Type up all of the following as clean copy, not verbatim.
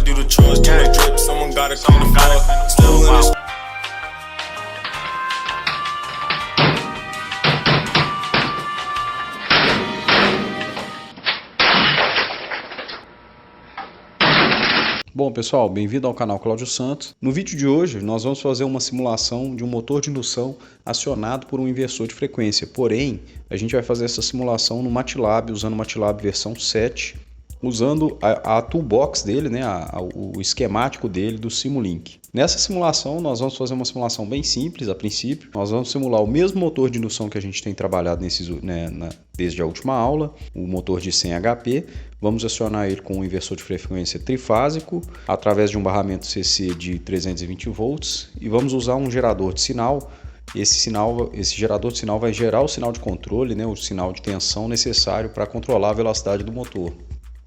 do the chores, do the drip, someone gotta clean the floor. Still in this. Bom pessoal, bem-vindo ao canal Cláudio Santos. No vídeo de hoje nós vamos fazer uma simulação de um motor de indução acionado por um inversor de frequência. Porém, a gente vai fazer essa simulação no MATLAB, usando o MATLAB versão 7, usando a toolbox dele, né, o esquemático dele do Simulink. Nessa simulação nós vamos fazer uma simulação bem simples a princípio. Nós vamos simular o mesmo motor de indução que a gente tem trabalhado desde a última aula, o motor de 100 HP. Vamos acionar ele com um inversor de frequência trifásico através de um barramento CC de 320 volts e vamos usar um gerador de sinal. Esse gerador de sinal vai gerar o sinal de controle, né, o sinal de tensão necessário para controlar a velocidade do motor.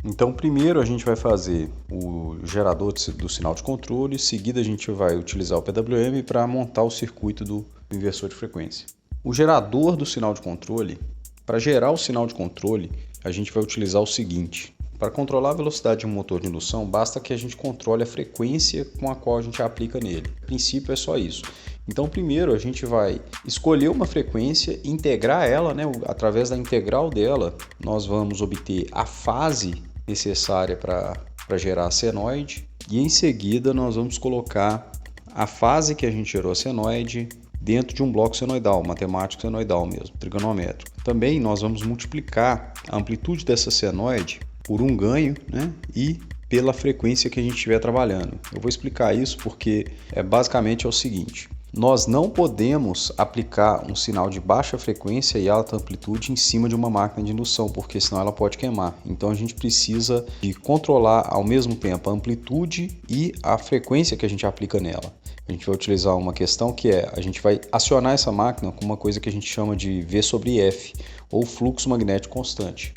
Então primeiro a gente vai fazer o gerador do sinal de controle, em seguida a gente vai utilizar o PWM para montar o circuito do inversor de frequência. O gerador do sinal de controle, para gerar o sinal de controle, a gente vai utilizar o seguinte: para controlar a velocidade de um motor de indução, basta que a gente controle a frequência com a qual a gente aplica nele. A princípio é só isso. Então primeiro a gente vai escolher uma frequência, integrar ela, né? Através da integral dela, nós vamos obter a fase necessária para gerar a senoide e em seguida nós vamos colocar a fase que a gente gerou a senoide dentro de um bloco senoidal, matemático senoidal mesmo, trigonométrico. Também nós vamos multiplicar a amplitude dessa senoide por um ganho, né, e pela frequência que a gente estiver trabalhando. Eu vou explicar isso porque basicamente é o seguinte: nós não podemos aplicar um sinal de baixa frequência e alta amplitude em cima de uma máquina de indução, porque senão ela pode queimar. Então a gente precisa de controlar ao mesmo tempo a amplitude e a frequência que a gente aplica nela. A gente vai utilizar uma questão que a gente vai acionar essa máquina com uma coisa que a gente chama de V sobre F, ou fluxo magnético constante.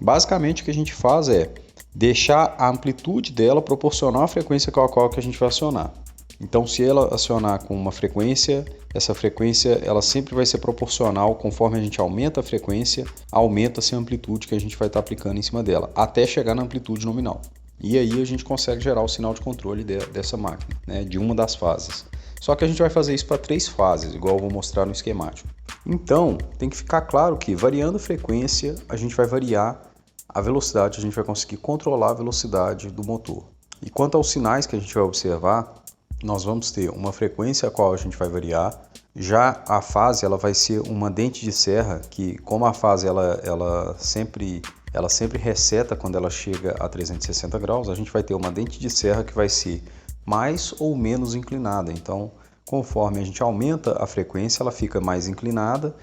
Basicamente o que a gente faz é deixar a amplitude dela proporcional à frequência com a qual que a gente vai acionar. Então, se ela acionar com uma frequência, essa frequência ela sempre vai ser proporcional. Conforme a gente aumenta a frequência, aumenta-se a amplitude que a gente vai estar aplicando em cima dela, até chegar na amplitude nominal. E aí a gente consegue gerar o sinal de controle dessa máquina, né, de uma das fases. Só que a gente vai fazer isso para 3 fases, igual eu vou mostrar no esquemático. Então, tem que ficar claro que variando a frequência, a gente vai variar a velocidade, a gente vai conseguir controlar a velocidade do motor. E quanto aos sinais que a gente vai observar, nós vamos ter uma frequência a qual a gente vai variar. Já a fase ela vai ser uma dente de serra, que como a fase ela sempre reseta quando ela chega a 360 graus, a gente vai ter uma dente de serra que vai ser mais ou menos inclinada. Então, conforme a gente aumenta a frequência, ela fica mais inclinada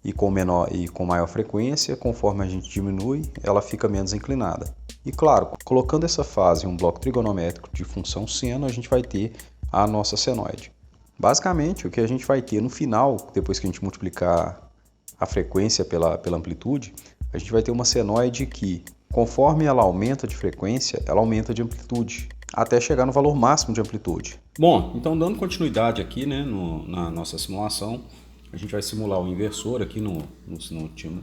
e com maior frequência, conforme a gente diminui, ela fica menos inclinada. E claro, colocando essa fase em um bloco trigonométrico de função seno, a gente vai ter a nossa senoide. Basicamente, o que a gente vai ter no final, depois que a gente multiplicar a frequência pela amplitude, a gente vai ter uma senoide que, conforme ela aumenta de frequência, ela aumenta de amplitude, até chegar no valor máximo de amplitude. Bom, então dando continuidade aqui, né, na nossa simulação, a gente vai simular o inversor aqui no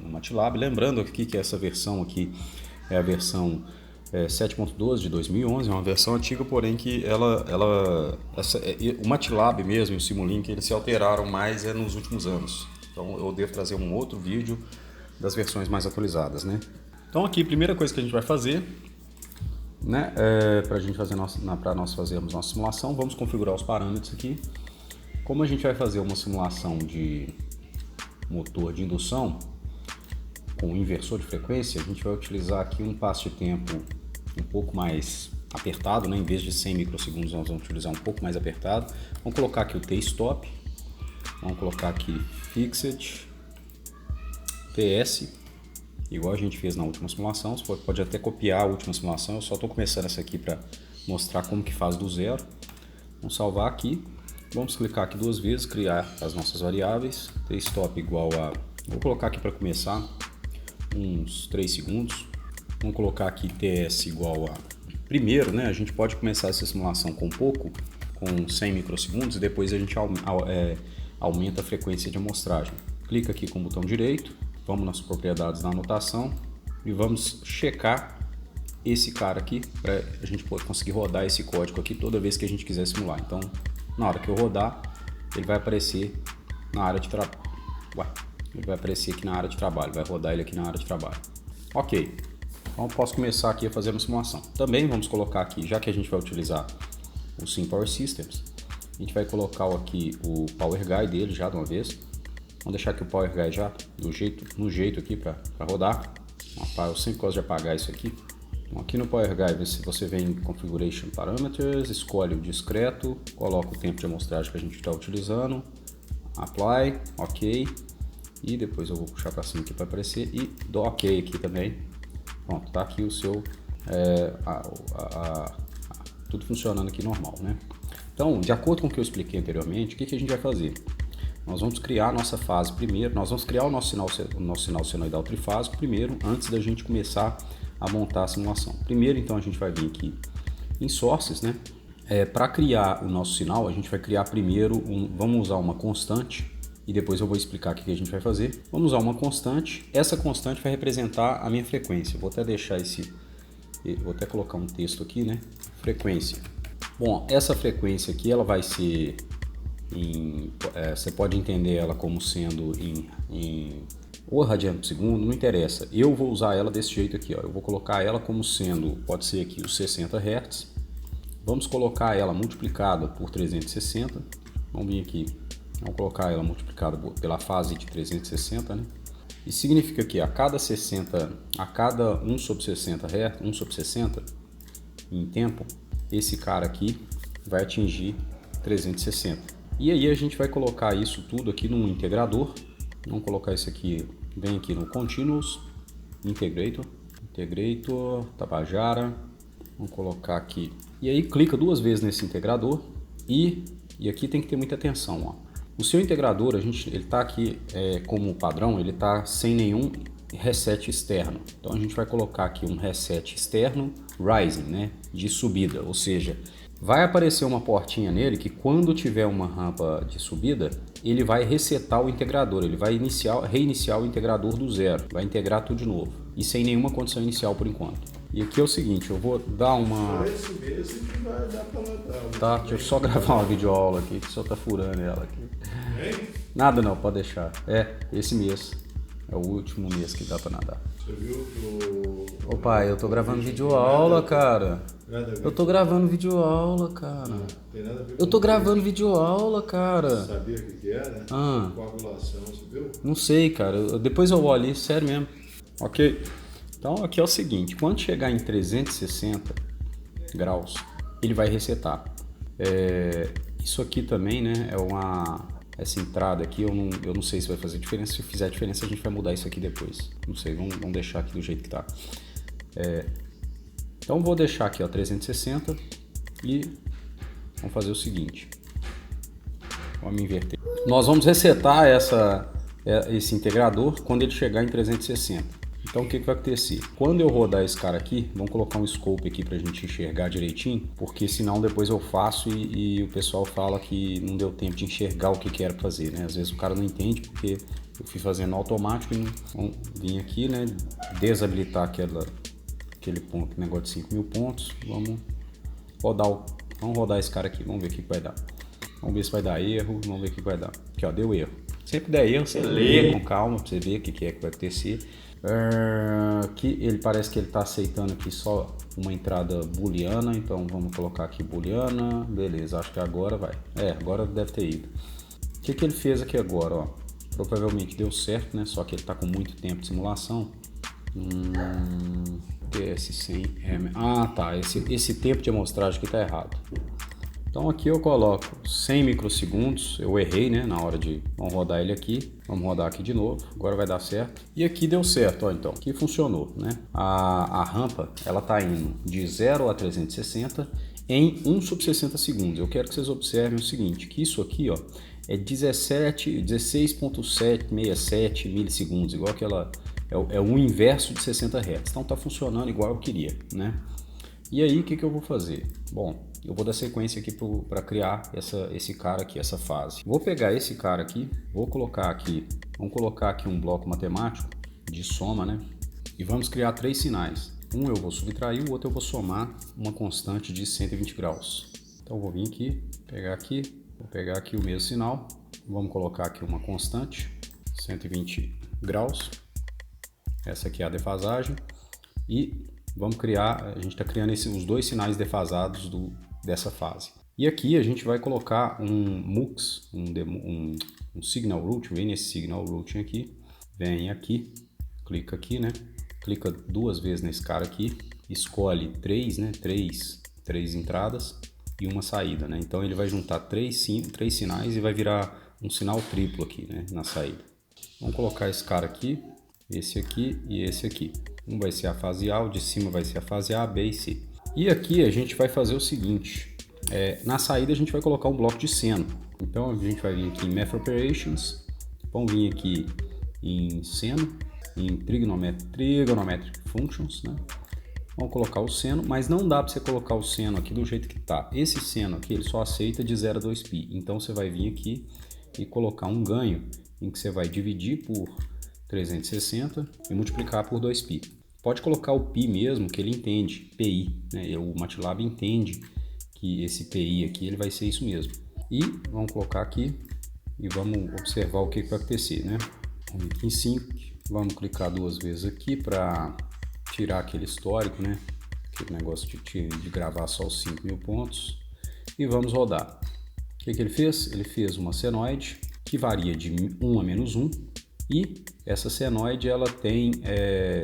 MATLAB. Lembrando aqui que essa versão aqui é a versão 7.12 de 2011, é uma versão antiga, porém que o MATLAB mesmo e o Simulink eles se alteraram mais nos últimos anos. Então eu devo trazer um outro vídeo das versões mais atualizadas, né? Então aqui, primeira coisa que a gente vai fazer, né, para nós fazermos nossa simulação, vamos configurar os parâmetros aqui. Como a gente vai fazer uma simulação de motor de indução com inversor de frequência, a gente vai utilizar aqui um passo de tempo um pouco mais apertado, né? Em vez de 100 microsegundos, nós vamos utilizar um pouco mais apertado. Vamos colocar aqui o T-stop, vamos colocar aqui Fixed, TS, igual a gente fez na última simulação. Você pode até copiar a última simulação, eu só estou começando essa aqui para mostrar como que faz do zero. Vamos salvar aqui, vamos clicar aqui 2 vezes, criar as nossas variáveis, T-stop igual a, vou colocar aqui para começar, uns 3 segundos. Vamos colocar aqui TS igual a... Primeiro, né, a gente pode começar essa simulação com com 100 microsegundos e depois a gente aumenta a frequência de amostragem. Clica aqui com o botão direito, vamos nas propriedades da anotação e vamos checar esse cara aqui para a gente conseguir rodar esse código aqui toda vez que a gente quiser simular. Então, na hora que eu rodar, ele vai aparecer na área de trabalho. Ele vai aparecer aqui na área de trabalho, vai rodar ele aqui na área de trabalho. Ok, então eu posso começar aqui a fazer uma simulação. Também vamos colocar aqui, já que a gente vai utilizar o SimPower Systems, a gente vai colocar aqui o Power Guide dele já de uma vez. Vamos deixar aqui o Power Guide já no jeito aqui para rodar. Eu sempre gosto de apagar isso aqui. Então, aqui no Power Guide você vem em Configuration Parameters, escolhe o discreto, coloca o tempo de amostragem que a gente está utilizando, Apply, OK, e depois eu vou puxar para cima aqui para aparecer e dou OK aqui também. Pronto, tá aqui o seu tudo funcionando aqui normal, né? Então, de acordo com o que eu expliquei anteriormente, o que a gente vai fazer? Nós vamos criar a nossa fase primeiro, nós vamos criar o nosso sinal senoidal trifásico primeiro, antes da gente começar a montar a simulação. Primeiro, então, a gente vai vir aqui em Sources, né? Para criar o nosso sinal, a gente vai criar primeiro, vamos usar uma constante, e depois eu vou explicar o que a gente vai fazer. Vamos usar uma constante, essa constante vai representar a minha frequência. Vou até deixar vou até colocar um texto aqui, né? Frequência. Bom, essa frequência aqui, ela vai ser você pode entender ela como sendo ou radiano por segundo, não interessa. Eu vou usar ela desse jeito aqui, ó. Eu vou colocar ela como sendo, pode ser aqui os 60 Hz. Vamos colocar ela multiplicada por 360. Vamos vir aqui, vamos colocar ela multiplicada pela fase de 360, né? Isso significa que a cada 1 sobre 60 Hz, 1 sobre 60 em tempo, esse cara aqui vai atingir 360. E aí a gente vai colocar isso tudo aqui num integrador. Vamos colocar isso aqui, vem aqui no Continuous Integrator, Tabajara. Vamos colocar aqui. E aí clica duas vezes nesse integrador e aqui tem que ter muita atenção, ó. O seu integrador, ele está aqui como padrão, ele está sem nenhum reset externo. Então a gente vai colocar aqui um reset externo rising, né, de subida, ou seja, vai aparecer uma portinha nele que quando tiver uma rampa de subida, ele vai resetar o integrador, ele vai reiniciar o integrador do zero, vai integrar tudo de novo e sem nenhuma condição inicial por enquanto. E aqui é o seguinte, eu vou dar uma... Tá, deixa eu só gravar uma videoaula aqui, que só tá furando ela aqui. Nada não, pode deixar. Esse mês é o último mês que dá pra nadar. Você viu que Ô pai, eu tô gravando videoaula, cara. Eu tô gravando videoaula, cara. Tem nada a ver Eu tô gravando videoaula, cara. Sabia o que era? Coagulação, você viu? Não sei, cara. Depois eu olho ali, sério mesmo. Ok? Então aqui é o seguinte, quando chegar em 360 graus, ele vai resetar. Isso aqui também, né, essa entrada aqui, eu não sei se vai fazer diferença. Se fizer diferença, a gente vai mudar isso aqui depois. Não sei, vamos deixar aqui do jeito que tá. Então vou deixar aqui, ó, 360 e vamos fazer o seguinte. Vamos inverter. Nós vamos resetar esse integrador quando ele chegar em 360. Então o que vai acontecer? Quando eu rodar esse cara aqui, vamos colocar um scope aqui pra gente enxergar direitinho, porque senão depois eu faço e o pessoal fala que não deu tempo de enxergar o que era pra fazer, né? Às vezes o cara não entende porque eu fui fazendo automático e vamos vir aqui, né? Desabilitar aquele ponto, negócio de 5.000 pontos. Vamos rodar esse cara aqui, vamos ver o que vai dar. Vamos ver se vai dar erro, vamos ver o que vai dar. Aqui, ó, deu erro. Sempre der erro, você lê com calma pra você ver o que é que vai acontecer. Aqui ele parece que ele está aceitando aqui só uma entrada booleana, então vamos colocar aqui booleana, beleza, acho que agora vai. Agora deve ter ido. O que ele fez aqui agora, ó? Provavelmente deu certo, né? Só que ele está com muito tempo de simulação. TS100M. Tá, esse tempo de amostragem aqui está errado. Então aqui eu coloco 100 microsegundos, eu errei, né, na hora de... Vamos rodar ele aqui, vamos rodar aqui de novo, agora vai dar certo. E aqui deu certo, ó, então, aqui funcionou, né? A rampa, ela tá indo de 0 a 360 em 1 sobre 60 segundos. Eu quero que vocês observem o seguinte, que isso aqui, ó, é 16.767 milissegundos, igual aquela... É o inverso de 60 Hz, então tá funcionando igual eu queria, né? E aí, o que eu vou fazer? Bom, eu vou dar sequência aqui para criar esse cara aqui, essa fase. Vou pegar esse cara aqui, vamos colocar aqui um bloco matemático de soma, né? E vamos criar 3 sinais. Um eu vou subtrair, o outro eu vou somar uma constante de 120 graus. Então eu vou vir aqui, vou pegar aqui o mesmo sinal, vamos colocar aqui uma constante, 120 graus, essa aqui é a defasagem, e vamos criar, a gente está criando os dois sinais defasados dessa fase. E aqui a gente vai colocar um mux, um signal route, vem nesse signal routing aqui, vem aqui, clica aqui, né? Clica duas vezes nesse cara aqui, escolhe três entradas e uma saída, né? Então ele vai juntar três sinais e vai virar um sinal triplo aqui, né? Na saída. Vamos colocar esse cara aqui, esse aqui e esse aqui. Um vai ser a fase A, o de cima vai ser a fase A, B e C. E aqui a gente vai fazer o seguinte, na saída a gente vai colocar um bloco de seno. Então a gente vai vir aqui em Math Operations, vamos vir aqui em seno, em Trigonometric Functions, né? Vamos colocar o seno, mas não dá para você colocar o seno aqui do jeito que está. Esse seno aqui ele só aceita de 0 a 2π. Então você vai vir aqui e colocar um ganho em que você vai dividir por 360 e multiplicar por 2π. Pode colocar o π mesmo, que ele entende, PI, né? O MATLAB entende que esse PI aqui ele vai ser isso mesmo. E vamos colocar aqui e vamos observar o que vai acontecer, né? Vamos aqui em Sync, vamos clicar duas vezes aqui para tirar aquele histórico, né? Aquele negócio de gravar só os 5.000 pontos. E vamos rodar. O que ele fez? Ele fez uma senoide que varia de 1 a -1. E essa senoide ela tem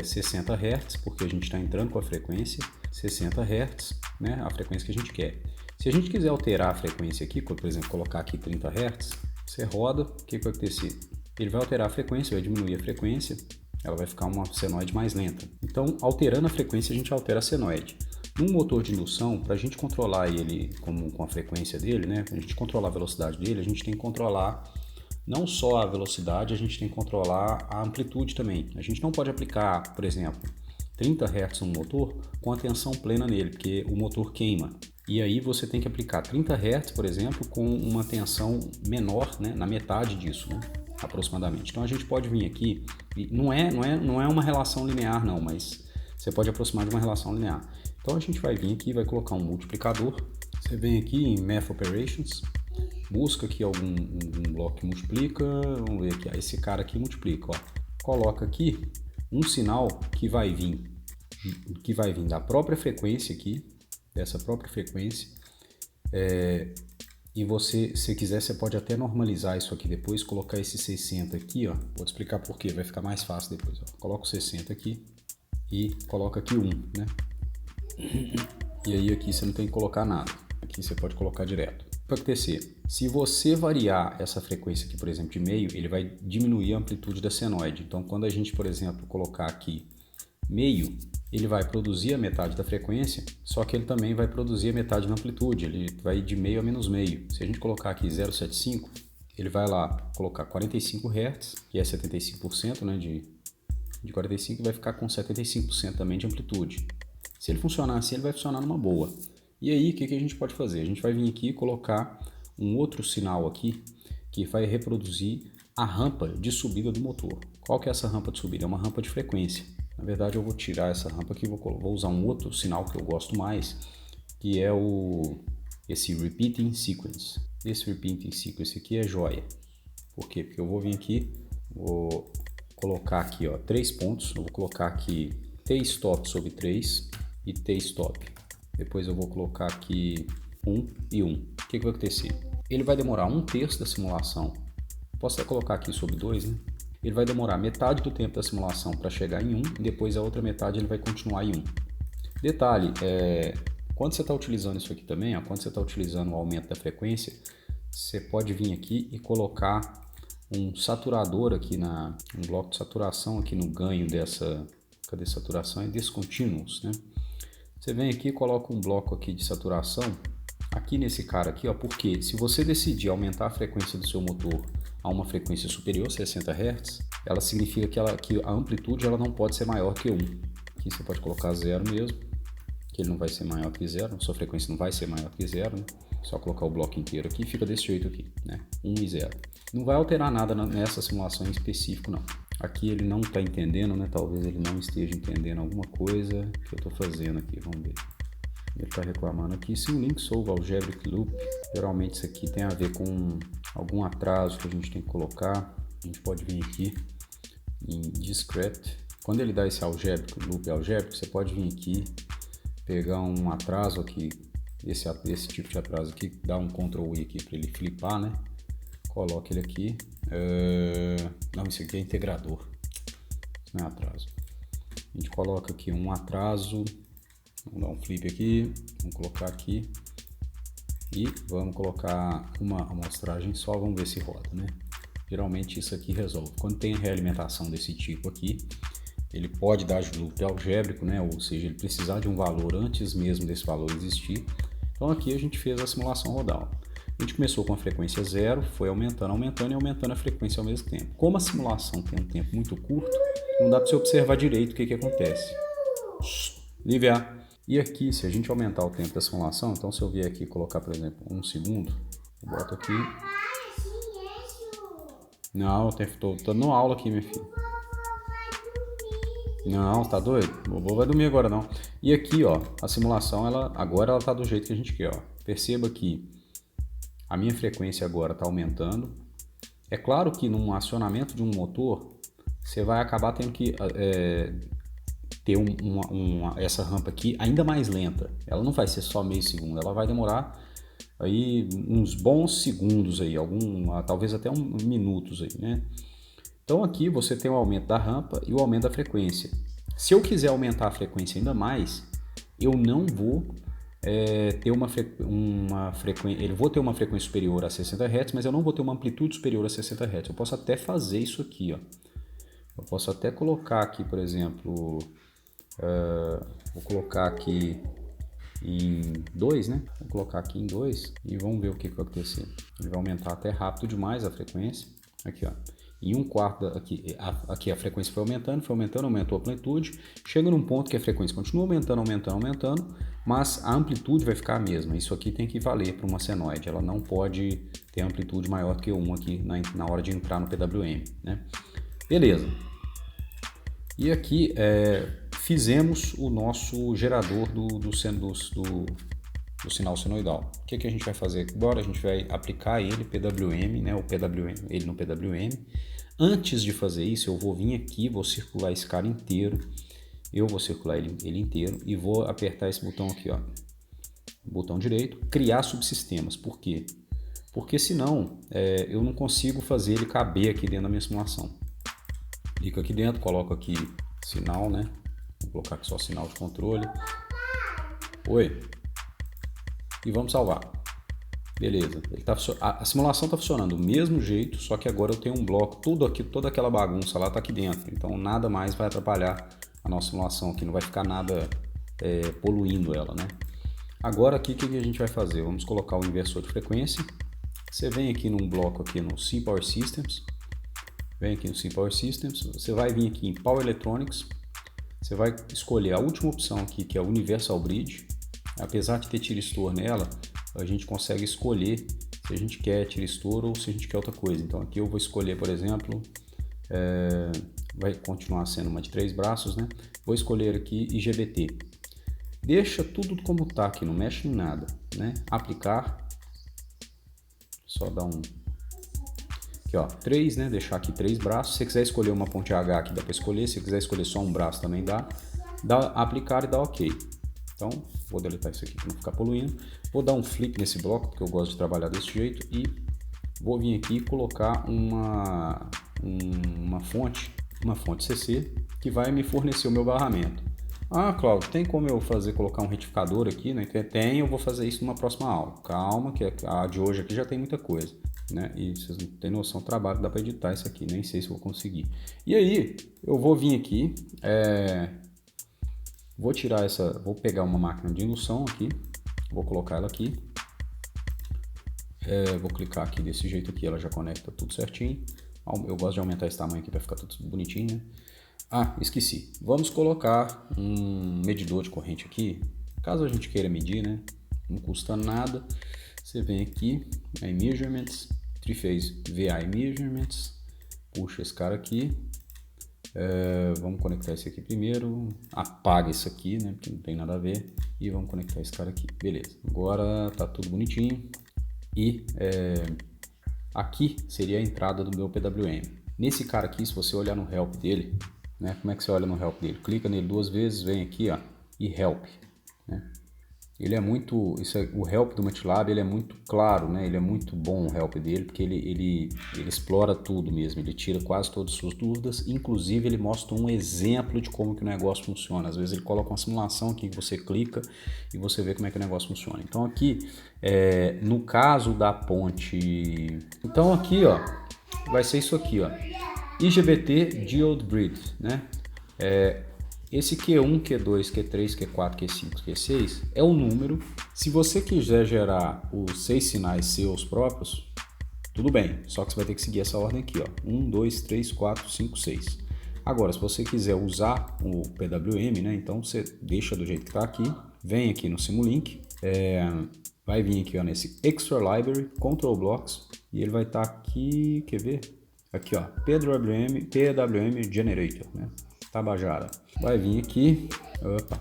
60 Hz, porque a gente está entrando com a frequência 60 Hz, né? A frequência que a gente quer. Se a gente quiser alterar a frequência aqui, por exemplo, colocar aqui 30 Hz, você roda, o que vai acontecer? Ele vai alterar a frequência, vai diminuir a frequência, ela vai ficar uma senoide mais lenta. Então, alterando a frequência, a gente altera a senoide. Num motor de indução, para a gente controlar ele com a frequência dele, né? Para a gente controlar a velocidade dele, a gente tem que controlar não só a velocidade, a gente tem que controlar a amplitude também. A gente não pode aplicar, por exemplo, 30 Hz no motor com a tensão plena nele, porque o motor queima. E aí você tem que aplicar 30 Hz, por exemplo, com uma tensão menor, né, na metade disso, né, aproximadamente. Então a gente pode vir aqui, e não é uma relação linear não, mas você pode aproximar de uma relação linear. Então a gente vai vir aqui e vai colocar um multiplicador. Você vem aqui em Math Operations, busca aqui algum bloco que multiplica, vamos ver aqui, esse cara aqui multiplica, ó. Coloca aqui um sinal que vai vir da própria frequência aqui, dessa própria frequência, e você, se quiser, você pode até normalizar isso aqui depois, colocar esse 60 aqui, ó. Vou te explicar por quê, vai ficar mais fácil depois, ó. Coloca o 60 aqui e coloca aqui 1, né? E aí aqui você não tem que colocar nada, aqui você pode colocar direto. O que vai acontecer? Se você variar essa frequência aqui, por exemplo, de meio, ele vai diminuir a amplitude da senoide. Então, quando a gente, por exemplo, colocar aqui meio, ele vai produzir a metade da frequência, só que ele também vai produzir a metade da amplitude, ele vai de meio a menos meio. Se a gente colocar aqui 0,75, ele vai lá colocar 45 Hz, que é 75%, né, de 45, e vai ficar com 75% também de amplitude. Se ele funcionar assim, ele vai funcionar numa boa. E aí, o que a gente pode fazer? A gente vai vir aqui e colocar um outro sinal aqui que vai reproduzir a rampa de subida do motor. Qual que é essa rampa de subida? É uma rampa de frequência. Na verdade, eu vou tirar essa rampa aqui e vou usar um outro sinal que eu gosto mais, que é esse Repeating Sequence. Esse Repeating Sequence aqui é joia. Por quê? Porque eu vou vir aqui, vou colocar aqui, ó, 3 pontos. Eu vou colocar aqui T-stop sobre 3 e T-stop. Depois eu vou colocar aqui 1 e 1. O que vai acontecer? Ele vai demorar 1/3 da simulação. Posso até colocar aqui sobre 2, né? Ele vai demorar metade do tempo da simulação para chegar em 1 e depois a outra metade ele vai continuar em 1. Detalhe, quando você está utilizando isso aqui também, ó, quando você está utilizando o aumento da frequência, você pode vir aqui e colocar um saturador aqui, um bloco de saturação aqui no ganho dessa... Cadê saturação? É Discontinuous, né? Você vem aqui e coloca um bloco aqui de saturação aqui nesse cara aqui, ó, porque se você decidir aumentar a frequência do seu motor a uma frequência superior a 60 Hz, ela significa que a amplitude ela não pode ser maior que 1. Aqui você pode colocar 0 mesmo, que ele não vai ser maior que 0, sua frequência não vai ser maior que 0, né? Só colocar o bloco inteiro aqui e fica desse jeito aqui, né? 1 e 0. Não vai alterar nada nessa simulação em específico, não. Aqui ele não está entendendo, né? Talvez ele não esteja entendendo alguma coisa que eu estou fazendo aqui, vamos ver. Ele está reclamando aqui, se o link solve algebraic loop, geralmente isso aqui tem a ver com algum atraso que a gente tem que colocar. A gente pode vir aqui em discrete. Quando ele dá esse algebraic loop algébrico, você pode vir aqui, pegar um atraso aqui, esse tipo de atraso aqui, dá um Ctrl I aqui para ele flipar, né? Coloque ele aqui. Não, isso aqui é integrador, isso não é atraso. A gente coloca aqui um atraso. Vamos dar um flip aqui, vamos colocar aqui e vamos colocar uma amostragem só, vamos ver se roda, né? Geralmente isso aqui resolve. Quando tem realimentação desse tipo aqui, ele pode dar loop algébrico, né? Ou seja, ele precisar de um valor antes mesmo desse valor existir. Então aqui a gente fez a simulação rodar. A gente começou com a frequência 0, foi aumentando e aumentando a frequência ao mesmo tempo. Como a simulação tem um tempo muito curto, não dá para você observar direito o que acontece. Livre. E aqui, se a gente aumentar o tempo da simulação, então se eu vier aqui e colocar, por exemplo, 1 segundo, eu boto aqui. Não, tô dando aula aqui, minha filha. Não, tá doido? O vovô vai dormir agora não. E aqui, ó, a simulação, agora ela tá do jeito que a gente quer, ó. Perceba que a minha frequência agora tá aumentando. É claro que num acionamento de um motor, você vai acabar tendo que ter essa rampa aqui ainda mais lenta. Ela não vai ser só meio segundo, ela vai demorar aí uns bons segundos aí, talvez até minutos aí, né? Então aqui você tem o aumento da rampa e o aumento da frequência. Se eu quiser aumentar a frequência ainda mais, eu não vou ter uma frequência, ele vou ter uma frequência superior a 60 Hz, mas eu não vou ter uma amplitude superior a 60 Hz. Eu posso até fazer isso aqui, ó. Eu posso até colocar aqui, por exemplo, vou colocar aqui em 2, né? Vou colocar aqui em 2 e vamos ver o que vai acontecer. Ele vai aumentar até rápido demais a frequência. Aqui, ó. Em 1/4 aqui a frequência foi aumentando, aumentou a amplitude. Chega num ponto que a frequência continua aumentando, mas a amplitude vai ficar a mesma. Isso aqui tem que valer para uma senoide. Ela não pode ter amplitude maior do que 1 aqui na hora de entrar no PWM, né? Beleza. E aqui fizemos o nosso gerador do sinal senoidal. O que a gente vai fazer agora? A gente vai aplicar ele PWM, né? Ele no PWM. Antes de fazer isso, eu vou vir aqui, vou circular esse cara inteiro. Eu vou circular ele inteiro e vou apertar esse botão aqui, ó. Botão direito, criar subsistemas. Por quê? Porque senão eu não consigo fazer ele caber aqui dentro da minha simulação. Clico aqui dentro, coloco aqui sinal, né? Vou colocar aqui só sinal de controle. Oi. E vamos salvar. Beleza. A simulação está funcionando do mesmo jeito, só que agora eu tenho um bloco, toda aquela bagunça lá está aqui dentro. Então nada mais vai atrapalhar a nossa simulação aqui, não vai ficar nada poluindo ela, né? Agora aqui o que a gente vai fazer? Vamos colocar o inversor de frequência. Você vem aqui num bloco aqui no C-Power Systems. Vem aqui no C-Power Systems. Você vai vir aqui em Power Electronics. Você vai escolher a última opção aqui, que é o Universal Bridge. Apesar de ter tira-estouro nela, a gente consegue escolher se a gente quer tira-estouro ou se a gente quer outra coisa. Então aqui eu vou escolher, por exemplo, vai continuar sendo uma de 3 braços, né? Vou escolher aqui IGBT. Deixa tudo como está aqui, não mexe em nada, né? Aplicar. Só dar um... Aqui, ó, 3, né? Deixar aqui 3 braços. Se você quiser escolher uma ponte H aqui, dá para escolher. Se quiser escolher só um braço também dá. Aplicar e dar OK. Então, vou deletar isso aqui para não ficar poluindo. Vou dar um flip nesse bloco, porque eu gosto de trabalhar desse jeito. E vou vir aqui e colocar uma fonte CC, que vai me fornecer o meu barramento. Ah, Cláudio, tem como eu colocar um retificador aqui? Né? Tem, eu vou fazer isso numa próxima aula. Calma, que a de hoje aqui já tem muita coisa. Né? E vocês não têm noção do trabalho que dá para editar isso aqui. Nem sei se vou conseguir. E aí, eu vou vir aqui... Vou pegar uma máquina de indução aqui, vou colocar ela aqui, vou clicar aqui desse jeito aqui, ela já conecta tudo certinho. Eu gosto de aumentar esse tamanho aqui para ficar tudo bonitinho, né? Ah, esqueci. Vamos colocar um medidor de corrente aqui, caso a gente queira medir, né? Não custa nada. Você vem aqui em Measurements, Three-Phase VI Measurements, puxa esse cara aqui. Vamos conectar esse aqui primeiro, apaga isso aqui, né, porque não tem nada a ver, e vamos conectar esse cara aqui, beleza. Agora tá tudo bonitinho e aqui seria a entrada do meu PWM. Nesse cara aqui, se você olhar no help dele, né, como é que você olha no help dele? Clica nele 2 vezes, vem aqui, ó, e help, né? Ele é muito, o help do MATLAB, ele é muito claro, né? Ele é muito bom o help dele, porque ele explora tudo mesmo, ele tira quase todas as suas dúvidas, inclusive ele mostra um exemplo de como que o negócio funciona. Às vezes ele coloca uma simulação aqui que você clica e você vê como é que o negócio funciona. Então aqui, no caso da ponte, então aqui, ó, vai ser isso aqui, ó, IGBT Diode Grid, né? Esse Q1, Q2, Q3, Q4, Q5, Q6 é o número. Se você quiser gerar os 6 sinais seus próprios, tudo bem, só que você vai ter que seguir essa ordem aqui, ó, 1, 2, 3, 4, 5, 6. Agora, se você quiser usar o PWM, né, então você deixa do jeito que está aqui, vem aqui no Simulink, vai vir aqui, ó, nesse Extra Library, Control Blocks, e ele vai estar aqui, quer ver? Aqui, ó, PWM Generator, né? Tabajara. Vai vir aqui. Opa.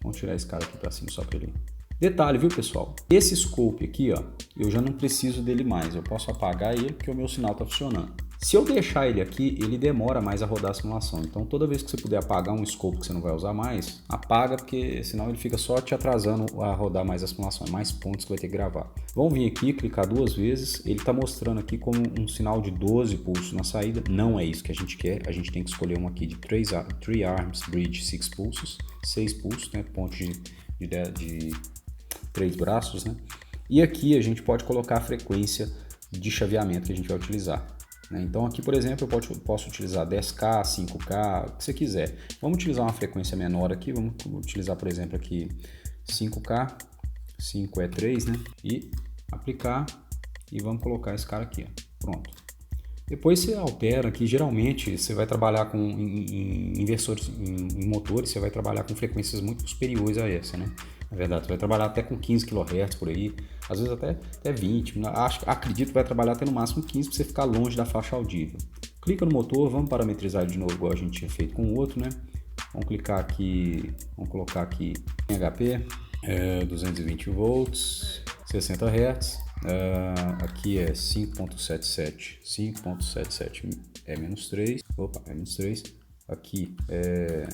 Vamos tirar esse cara aqui para cima só para ele. Detalhe, viu, pessoal? Esse scope aqui, ó, eu já não preciso dele mais. Eu posso apagar ele porque o meu sinal está funcionando. Se eu deixar ele aqui, ele demora mais a rodar a simulação. Então, toda vez que você puder apagar um scope que você não vai usar mais, apaga, porque senão ele fica só te atrasando a rodar mais a simulação. É mais pontos que vai ter que gravar. Vamos vir aqui, clicar 2 vezes. Ele está mostrando aqui como um sinal de 12 pulsos na saída. Não é isso que a gente quer. A gente tem que escolher um aqui de 3 arms, bridge, 6 pulsos. 6 pulsos, né? Pontos de 3 braços, né? E aqui a gente pode colocar a frequência de chaveamento que a gente vai utilizar. Então aqui, por exemplo, eu posso utilizar 10K, 5K, o que você quiser. Vamos utilizar uma frequência menor aqui, vamos utilizar, por exemplo, aqui 5K, 5 é 3, né? E aplicar e vamos colocar esse cara aqui, ó. Pronto. Depois você altera aqui, geralmente você vai trabalhar com em inversores, em motores, você vai trabalhar com frequências muito superiores a essa, né? Na verdade, você vai trabalhar até com 15 kHz por aí, às vezes até 20, acredito que vai trabalhar até no máximo 15 para você ficar longe da faixa audível. Clica no motor, vamos parametrizar ele de novo igual a gente tinha feito com o outro, né? Vamos clicar aqui, vamos colocar aqui em HP, 220 volts, 60 Hz, aqui é 5.77, 5.77 é menos 3, opa, é menos 3, aqui é,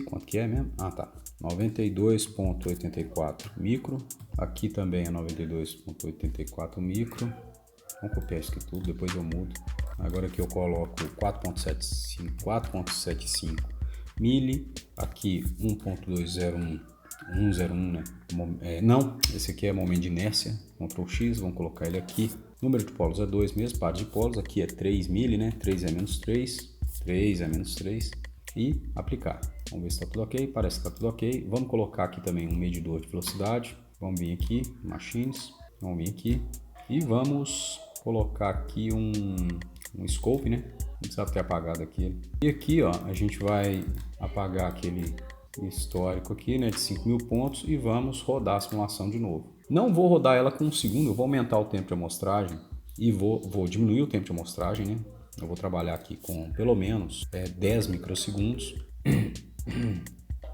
quanto que é mesmo? Ah, tá. 92.84 micro, aqui também é 92.84 micro. Vamos copiar isso aqui tudo, depois eu mudo. Agora aqui eu coloco 4.75 mili, aqui 1.201, 101, né? Não, esse aqui é momento de inércia, Ctrl X, vamos colocar ele aqui. Número de polos é 2 mesmo, par de polos, aqui é 3 mili, né? 3 é menos 3, 3 é menos 3 e aplicar. Vamos ver se está tudo ok, parece que está tudo ok. Vamos colocar aqui também um medidor de velocidade. Vamos vir aqui, Machines, vamos vir aqui e vamos colocar aqui um scope, né? Não precisa ter apagado aqui. E aqui, ó, a gente vai apagar aquele histórico aqui, né, de 5.000 pontos e vamos rodar a simulação de novo. Não vou rodar ela com 1 segundo, eu vou aumentar o tempo de amostragem e vou diminuir o tempo de amostragem, né? Eu vou trabalhar aqui com pelo menos 10 microsegundos.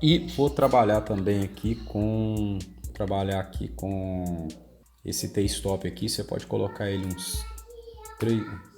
E vou trabalhar também aqui com esse T-stop aqui. Você pode colocar ele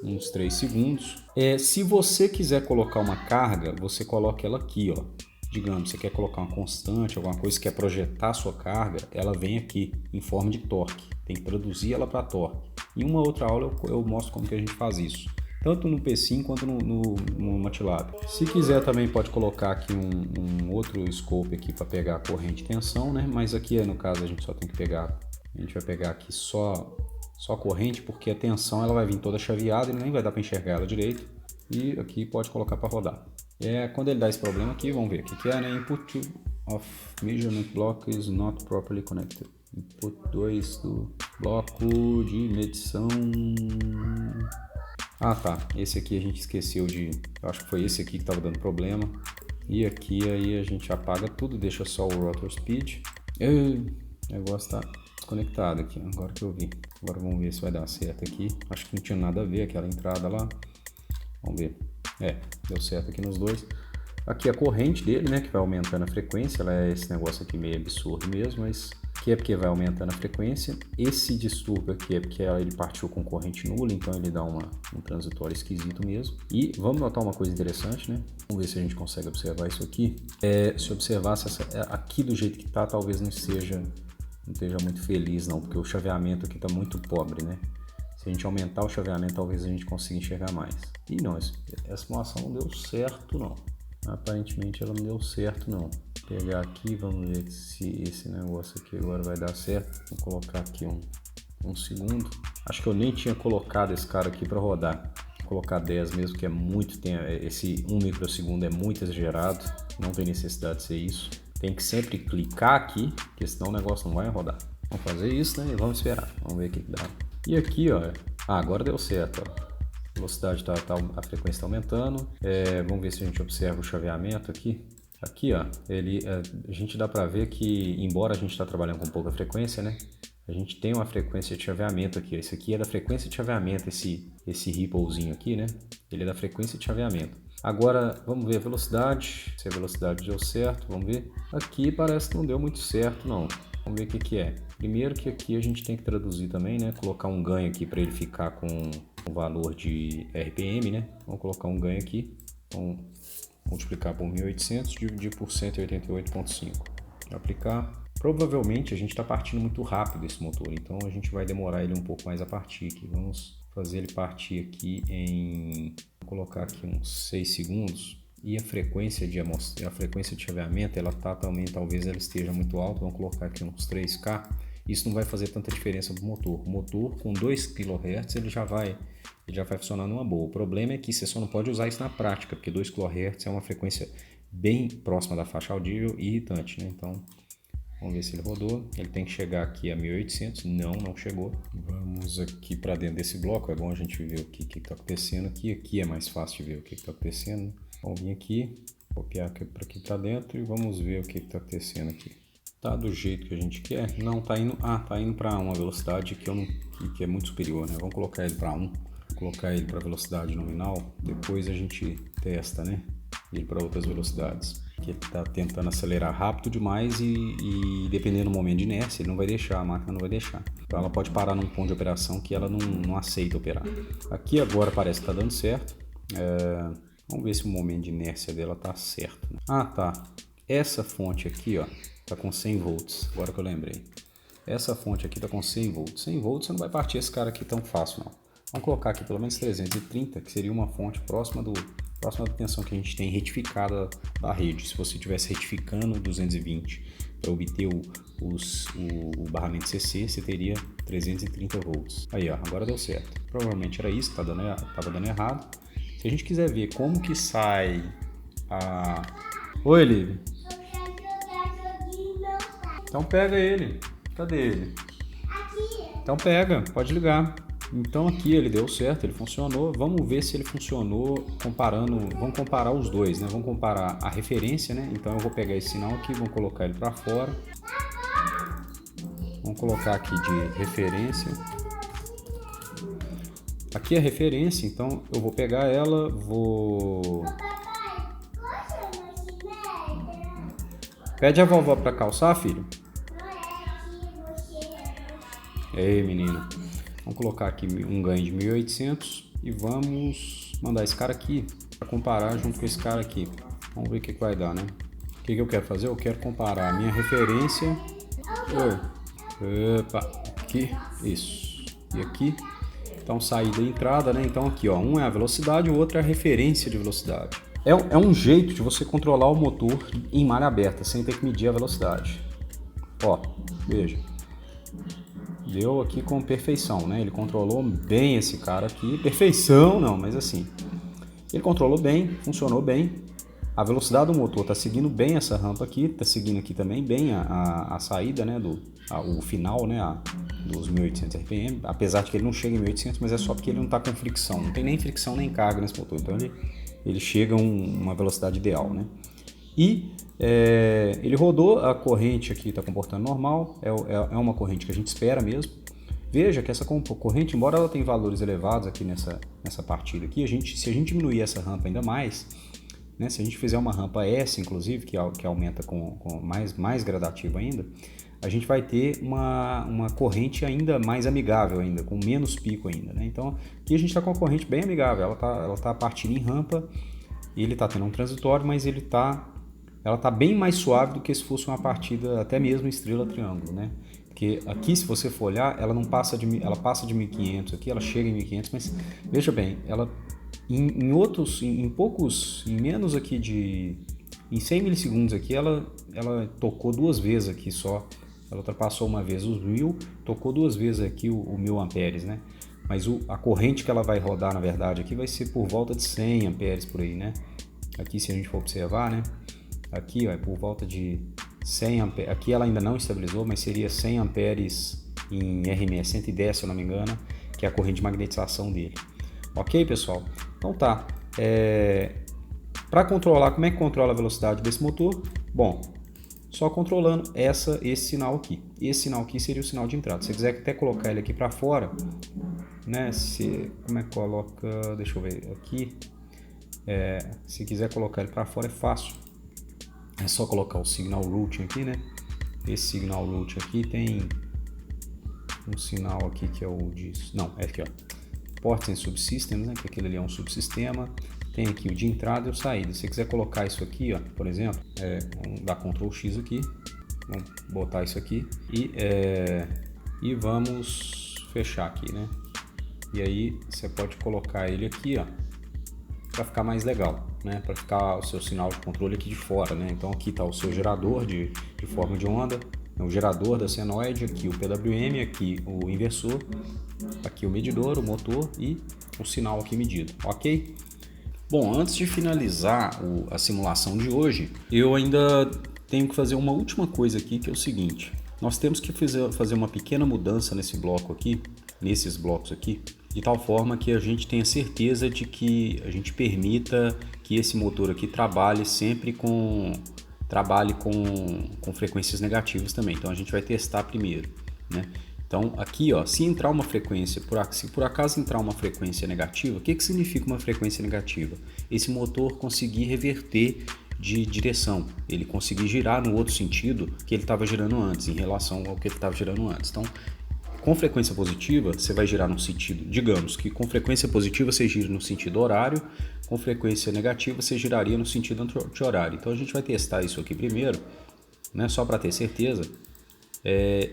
uns 3 segundos. Se você quiser colocar uma carga, você coloca ela aqui, ó. Digamos, você quer colocar uma constante, alguma coisa, quer projetar a sua carga, ela vem aqui em forma de torque. Tem que traduzir ela para torque. Em uma outra aula eu mostro como que a gente faz isso, tanto no P5 quanto no MATLAB. Se quiser também pode colocar aqui um outro scope aqui para pegar a corrente e tensão, né? Mas aqui no caso a gente só tem que pegar, a gente vai pegar aqui só corrente, porque a tensão ela vai vir toda chaveada e nem vai dar para enxergar ela direito. E aqui pode colocar para rodar. Quando ele dá esse problema aqui, vamos ver o que é, né? Input of measurement block is not properly connected. Input 2 do bloco de medição. Ah, tá. Esse aqui a gente esqueceu de... Eu acho que foi esse aqui que estava dando problema. E aqui aí a gente apaga tudo, deixa só o rotor speed. O negócio está desconectado aqui, agora que eu vi. Agora vamos ver se vai dar certo aqui. Acho que não tinha nada a ver aquela entrada lá. Vamos ver. Deu certo aqui nos dois. Aqui a corrente dele, né, que vai aumentando a frequência, ela é esse negócio aqui meio absurdo mesmo, mas aqui é porque vai aumentando a frequência. Esse distúrbio aqui é porque ele partiu com corrente nula, então ele dá um transitório esquisito mesmo. E vamos notar uma coisa interessante, né? Vamos ver se a gente consegue observar isso aqui. Se observasse aqui do jeito que tá, talvez não esteja muito feliz não, porque o chaveamento aqui tá muito pobre, né? Se a gente aumentar o chaveamento, talvez a gente consiga enxergar mais. E não, essa simulação não deu certo não. Aparentemente ela não deu certo não. Vou pegar aqui, vamos ver se esse negócio aqui agora vai dar certo. Vou colocar aqui um segundo. Acho que eu nem tinha colocado esse cara aqui para rodar. Vou colocar 10 mesmo, que é muito tempo. Esse 1 microsegundo é muito exagerado. Não tem necessidade de ser isso. Tem que sempre clicar aqui, porque senão o negócio não vai rodar. Vamos fazer isso, né? E vamos esperar. Vamos ver o que dá. E aqui, ó. Agora deu certo, ó. A velocidade a frequência está aumentando. Vamos ver se a gente observa o chaveamento aqui. Aqui, ó, a gente dá para ver que, embora a gente está trabalhando com pouca frequência, né? A gente tem uma frequência de chaveamento aqui. Esse aqui é da frequência de chaveamento, esse ripplezinho aqui, né? Ele é da frequência de chaveamento. Agora, vamos ver a velocidade. Se a velocidade deu certo, vamos ver. Aqui parece que não deu muito certo, não. Vamos ver o que é. Primeiro que aqui a gente tem que traduzir também, né? Colocar um ganho aqui para ele ficar com o valor de RPM, né? Vamos colocar um ganho aqui. Vamos multiplicar por 1800, dividir por 188.5. Aplicar. Provavelmente a gente está partindo muito rápido esse motor, então a gente vai demorar ele um pouco mais a partir aqui. Vamos fazer ele partir aqui vou colocar aqui uns 6 segundos. E a frequência de chaveamento, ela tá também, talvez ela esteja muito alta. Vamos colocar aqui uns 3K. Isso não vai fazer tanta diferença para o motor. O motor com 2 kHz ele já vai funcionar numa boa. O problema é que você só não pode usar isso na prática, porque 2 kHz é uma frequência bem próxima da faixa audível e irritante, né? Então, vamos ver se ele rodou. Ele tem que chegar aqui a 1800. Não chegou. Vamos aqui para dentro desse bloco. É bom a gente ver o que está acontecendo aqui. Aqui é mais fácil de ver o que está acontecendo. Vamos vir aqui, copiar aqui para dentro e vamos ver o que está acontecendo aqui. Tá do jeito que a gente quer? Não, tá indo para uma velocidade que é muito superior, né? Vamos colocar ele para 1, colocar ele para velocidade nominal, depois a gente testa, né? Ir para outras velocidades. Que ele está tentando acelerar rápido demais e dependendo do momento de inércia, ele não vai deixar, a máquina não vai deixar. Então ela pode parar num ponto de operação que ela não aceita operar. Aqui agora parece que está dando certo. Vamos ver se o momento de inércia dela tá certo. Né? Tá. Essa fonte aqui, ó, tá com 100 volts. Agora que eu lembrei. Essa fonte aqui tá com 100 volts. 100 volts você não vai partir esse cara aqui tão fácil, não. Vamos colocar aqui pelo menos 330, que seria uma fonte próxima da tensão que a gente tem retificada da rede. Se você estivesse retificando 220 para obter o barramento CC, você teria 330 volts. Aí, ó, agora deu certo. Provavelmente era isso que tava dando errado. Se a gente quiser ver como que sai a... Oi, Lívia. Então pega ele. Cadê ele? Aqui. Então pega, pode ligar. Então aqui ele deu certo, ele funcionou. Vamos ver se ele funcionou comparando... Vamos comparar os dois, né? Vamos comparar a referência, né? Então eu vou pegar esse sinal aqui, vamos colocar ele para fora. Vamos colocar aqui de referência. Aqui é a referência, então eu vou pegar ela, vou... Pede a vovó para calçar, filho. Ei, menino. Vamos colocar aqui um ganho de 1800 e vamos mandar esse cara aqui para comparar junto com esse cara aqui. Vamos ver o que vai dar, né? O que eu quero fazer? Eu quero comparar a minha referência... Opa, aqui, isso. E aqui... Então, saída e entrada, né? Então, aqui, ó, um é a velocidade, o outro é a referência de velocidade. É um jeito de você controlar o motor em malha aberta, sem ter que medir a velocidade. Ó, veja. Deu aqui com perfeição, né? Ele controlou bem esse cara aqui. Perfeição, não, mas assim. Ele controlou bem, funcionou bem. A velocidade do motor está seguindo bem essa rampa aqui. Está seguindo aqui também bem a saída, né? O final, né? Dos 1800 RPM, apesar de que ele não chega em 1800, mas é só porque ele não está com fricção, não tem nem fricção nem carga nesse motor, então ele chega a uma velocidade ideal, né? E ele rodou, a corrente aqui está comportando normal, é uma corrente que a gente espera mesmo, Veja que essa corrente, embora ela tenha valores elevados aqui nessa partida aqui, se a gente diminuir essa rampa ainda mais, né, se a gente fizer uma rampa S, inclusive, que aumenta com mais gradativo ainda, a gente vai ter uma corrente ainda mais amigável, ainda com menos pico ainda, né? Então aqui a gente está com uma corrente bem amigável, ela tá partindo em rampa, ele está tendo um transitório, mas ela tá bem mais suave do que se fosse uma partida até mesmo estrela triângulo, né? Porque aqui, se você for olhar, ela passa de 1500 aqui, ela chega em 1500, mas veja bem, ela em menos aqui em 100 milissegundos aqui, ela tocou 2 vezes aqui só. Ela ultrapassou uma vez os 1000, tocou 2 vezes aqui o 1000 amperes, né? Mas a corrente que ela vai rodar, na verdade, aqui vai ser por volta de 100 amperes por aí, né? Aqui, se a gente for observar, né? Aqui, ó, é por volta de 100 amperes. Aqui ela ainda não estabilizou, mas seria 100 amperes em RMS 110, se eu não me engano, que é a corrente de magnetização dele. Ok, pessoal? Então tá. Para controlar, como é que controla a velocidade desse motor? Bom, só controlando esse sinal aqui. Esse sinal aqui seria o sinal de entrada. Se você quiser até colocar ele aqui para fora, né? Como é que coloca? Deixa eu ver aqui. Se quiser colocar ele para fora é fácil. É só colocar o signal routing aqui, né? Esse signal routing aqui tem um sinal aqui que é o de... Não, é aqui, ó. Ports and Subsystems, né? Que aquele ali é um subsistema. Tem aqui o de entrada e o saída. Se você quiser colocar isso aqui, ó, por exemplo, vamos dar Ctrl X aqui, vamos botar isso aqui e vamos fechar aqui, né? E aí você pode colocar ele aqui, ó, para ficar mais legal, né? Para ficar o seu sinal de controle aqui de fora, né? Então aqui está o seu gerador de forma de onda, o gerador da senoide, aqui o PWM, aqui o inversor, aqui o medidor, o motor e o sinal aqui medido, ok? Bom, antes de finalizar a simulação de hoje, eu ainda tenho que fazer uma última coisa aqui, que é o seguinte. Nós temos que fazer uma pequena mudança nesse bloco aqui, nesses blocos aqui, de tal forma que a gente tenha certeza de que a gente permita que esse motor aqui trabalhe com frequências negativas também. Então a gente vai testar primeiro, né? Então aqui, ó, se entrar uma frequência, se por acaso entrar uma frequência negativa, o que significa uma frequência negativa? Esse motor conseguir reverter de direção, ele conseguir girar no outro sentido que ele estava girando antes, em relação ao que ele estava girando antes. Então, com frequência positiva, você vai girar no sentido, digamos que com frequência positiva você gira no sentido horário, com frequência negativa você giraria no sentido anti-horário. Então a gente vai testar isso aqui primeiro, né, só para ter certeza.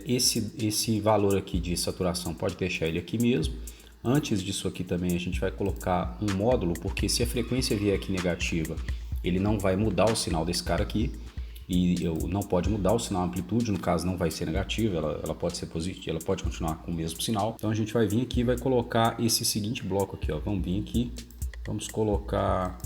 Esse valor aqui de saturação pode deixar ele aqui mesmo. Antes disso aqui também a gente vai colocar um módulo, porque se a frequência vier aqui negativa, ele não vai mudar o sinal desse cara aqui, e não pode mudar o sinal, a amplitude no caso não vai ser negativa, ela pode ser positiva, ela pode continuar com o mesmo sinal. Então a gente vai vir aqui e vai colocar esse seguinte bloco aqui, ó. Vamos vir aqui, vamos colocar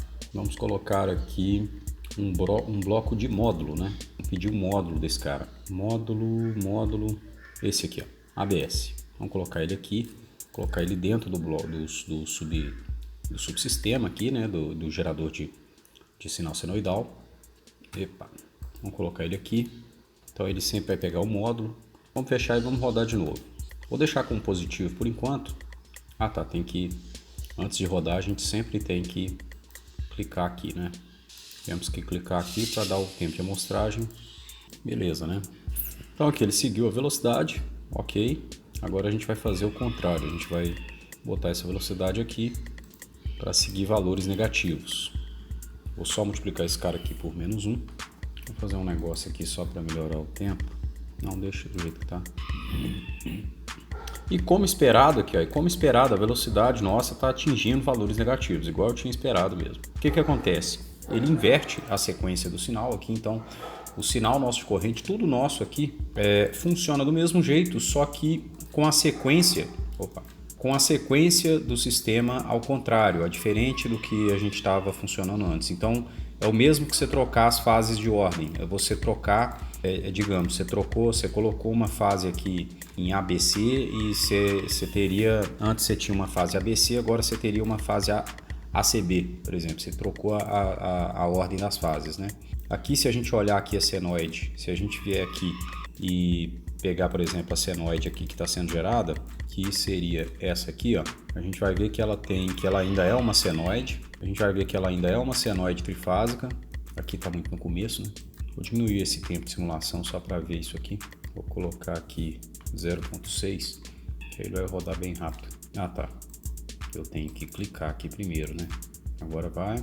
aqui um bloco de módulo, né? Vou pedir um módulo desse cara. Módulo, esse aqui, ó, ABS. Vamos colocar ele aqui, colocar ele dentro do bloco do subsistema aqui, né? Do gerador de sinal senoidal. Epa, vamos colocar ele aqui. Então ele sempre vai pegar o módulo. Vamos fechar e vamos rodar de novo. Vou deixar como positivo por enquanto. Ah tá, antes de rodar a gente sempre tem que clicar aqui, né? Temos que clicar aqui para dar o tempo de amostragem. Beleza, né? Então aqui ele seguiu a velocidade, ok. Agora a gente vai fazer o contrário, a gente vai botar essa velocidade aqui para seguir valores negativos. Vou só multiplicar esse cara aqui por -1. Vou fazer um negócio aqui só para melhorar o tempo. Não, deixa do jeito que tá. E como esperado aqui, ó, a velocidade nossa está atingindo valores negativos, igual eu tinha esperado mesmo. O que acontece? Ele inverte a sequência do sinal aqui, então o sinal nosso de corrente, tudo nosso aqui, funciona do mesmo jeito, só que com a sequência do sistema ao contrário, é diferente do que a gente estava funcionando antes. Então é o mesmo que você trocar as fases de ordem, é você trocar, digamos, você colocou uma fase aqui em ABC e você teria, antes você tinha uma fase ABC, agora você teria uma fase ACB, por exemplo, você trocou a ordem das fases, né? Aqui, se a gente olhar aqui a senoide, se a gente vier aqui e pegar, por exemplo, a senoide aqui que está sendo gerada, que seria essa aqui, ó, a gente vai ver que ela ainda é uma senoide. A gente vai ver que ela ainda é uma senoide trifásica. Aqui está muito no começo, né? Vou diminuir esse tempo de simulação só para ver isso aqui. Vou colocar aqui 0.6, que ele vai rodar bem rápido. Ah, tá. Eu tenho que clicar aqui primeiro, né? Agora vai.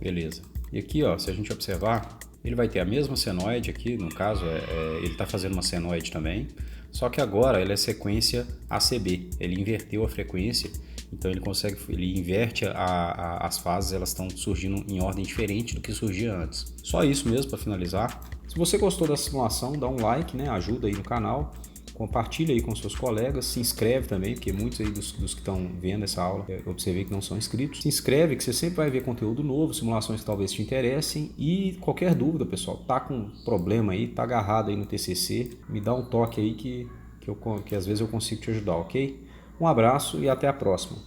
Beleza. E aqui, ó, se a gente observar, ele vai ter a mesma senoide aqui, no caso, ele está fazendo uma senoide também, só que agora ela é sequência ACB, ele inverteu a frequência, então ele inverte as fases, elas estão surgindo em ordem diferente do que surgia antes. Só isso mesmo para finalizar. Se você gostou da simulação, dá um like, né? Ajuda aí no canal. Compartilha aí com seus colegas, se inscreve também, porque muitos aí dos que estão vendo essa aula, eu observei que não são inscritos. Se inscreve que você sempre vai ver conteúdo novo, simulações que talvez te interessem. E qualquer dúvida, pessoal, tá com problema aí, tá agarrado aí no TCC, me dá um toque aí que às vezes eu consigo te ajudar, ok? Um abraço e até a próxima.